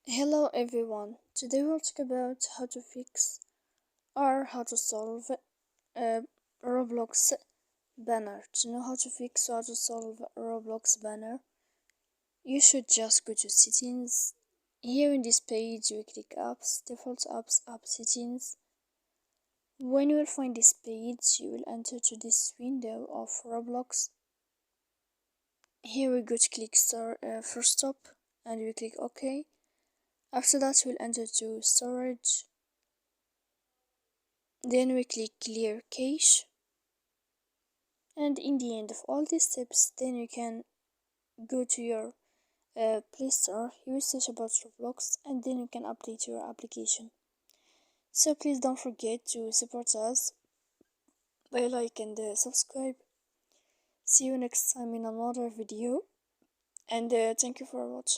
Hello everyone, today we'll talk about how to fix or how to solve a Roblox banner. To know how to fix or how to solve a Roblox banner, you should just go to settings. Here in this page you click apps, default apps, app settings. When you will find this page, you will enter to this window of Roblox. Here we go to click first stop and we click OK. After that we'll enter to storage. Then we click clear cache, and in the end of all these steps, then you can go to your Play Store, you will search about Roblox, and then you can update your application. So please don't forget to support us by like and subscribe. See you next time in another video, and thank you for watching.